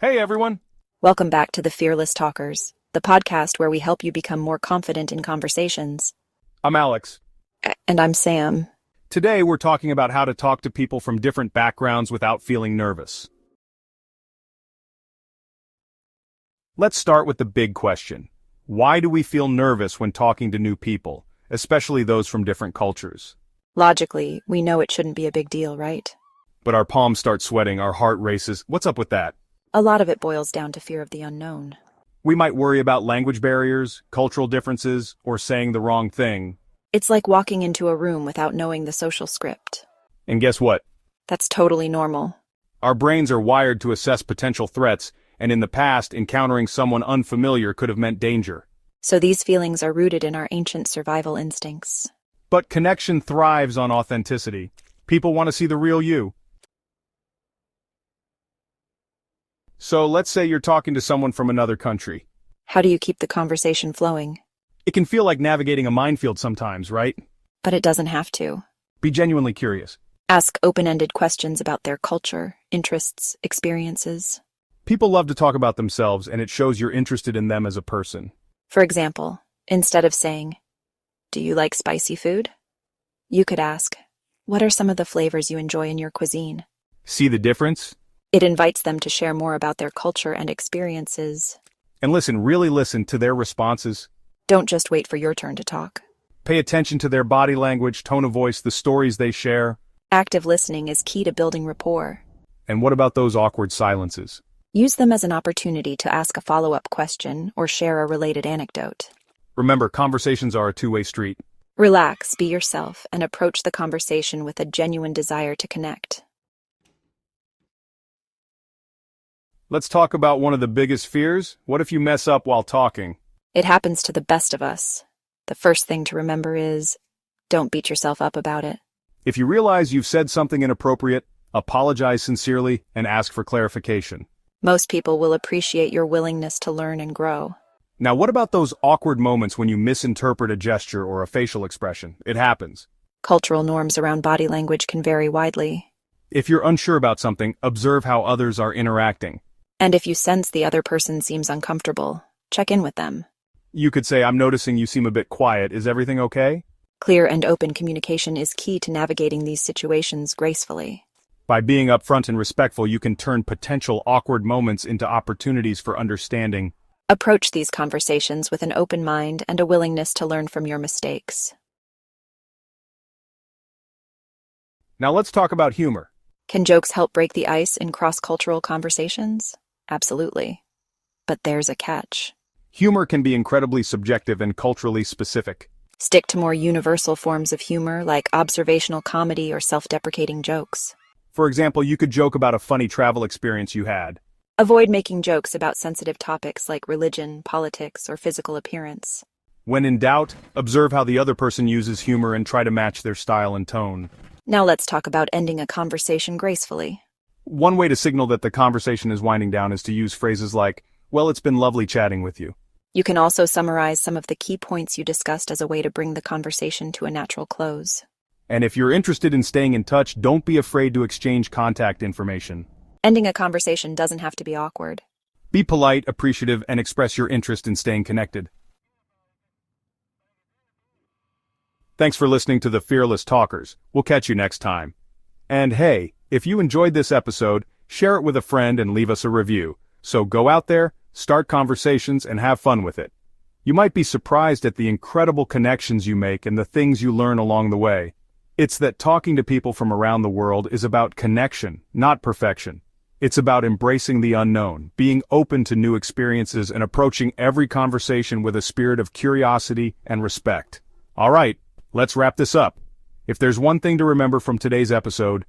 Hey everyone! Welcome back to the Fearless Talkers, the podcast where we help you become more confident in conversations. I'm Alex. And I'm Sam. Today we're talking about how to talk to people from different backgrounds without feeling nervous. Let's start with the big question. Why do we feel nervous when talking to new people, especially those from different cultures? Logically, we know it shouldn't be a big deal, right? But our palms start sweating, our heart races. What's up with that? A lot of it boils down to fear of the unknown. We might worry about language barriers, cultural differences, or saying the wrong thing. It's like walking into a room without knowing the social script. And guess what? That's totally normal. Our brains are wired to assess potential threats, and in the past, encountering someone unfamiliar could have meant danger. So these feelings are rooted in our ancient survival instincts. But connection thrives on authenticity. People want to see the real you. So let's say you're talking to someone from another country. How do you keep the conversation flowing? It can feel like navigating a minefield sometimes, right? But it doesn't have to. Be genuinely curious. Ask open-ended questions about their culture, interests, experiences. People love to talk about themselves, and it shows you're interested in them as a person. For example, instead of saying, "Do you like spicy food?" you could ask, "What are some of the flavors you enjoy in your cuisine?" See the difference? It invites them to share more about their culture and experiences. And really listen to their responses. Don't just wait for your turn to talk. Pay attention to their body language, tone of voice, the stories they share. Active listening is key to building rapport. And what about those awkward silences? Use them as an opportunity to ask a follow-up question or share a related anecdote. Remember, conversations are a two-way street. Relax, be yourself, and approach the conversation with a genuine desire to connect. Let's talk about one of the biggest fears. What if you mess up while talking? It happens to the best of us. The first thing to remember is, don't beat yourself up about it. If you realize you've said something inappropriate, apologize sincerely and ask for clarification. Most people will appreciate your willingness to learn and grow. Now, what about those awkward moments when you misinterpret a gesture or a facial expression? It happens. Cultural norms around body language can vary widely. If you're unsure about something, observe how others are interacting. And if you sense the other person seems uncomfortable, check in with them. You could say, "I'm noticing you seem a bit quiet. Is everything okay?" Clear and open communication is key to navigating these situations gracefully. By being upfront and respectful, you can turn potential awkward moments into opportunities for understanding. Approach these conversations with an open mind and a willingness to learn from your mistakes. Now let's talk about humor. Can jokes help break the ice in cross-cultural conversations? Absolutely. But there's a catch. Humor can be incredibly subjective and culturally specific. Stick to more universal forms of humor like observational comedy or self-deprecating jokes. For example, you could joke about a funny travel experience you had. Avoid making jokes about sensitive topics like religion, politics, or physical appearance. When in doubt, observe how the other person uses humor and try to match their style and tone. Now let's talk about ending a conversation gracefully. One way to signal that the conversation is winding down is to use phrases like, "Well, it's been lovely chatting with you." You can also summarize some of the key points you discussed as a way to bring the conversation to a natural close. And if you're interested in staying in touch, don't be afraid to exchange contact information. Ending a conversation doesn't have to be awkward. Be polite, appreciative, and express your interest in staying connected. Thanks for listening to the Fearless Talkers. We'll catch you next time. And hey, if you enjoyed this episode, share it with a friend and leave us a review. So go out there, start conversations, and have fun with it. You might be surprised at the incredible connections you make and the things you learn along the way. It's that talking to people from around the world is about connection, not perfection. It's about embracing the unknown, being open to new experiences, and approaching every conversation with a spirit of curiosity and respect. All right, let's wrap this up. If there's one thing to remember from today's episode,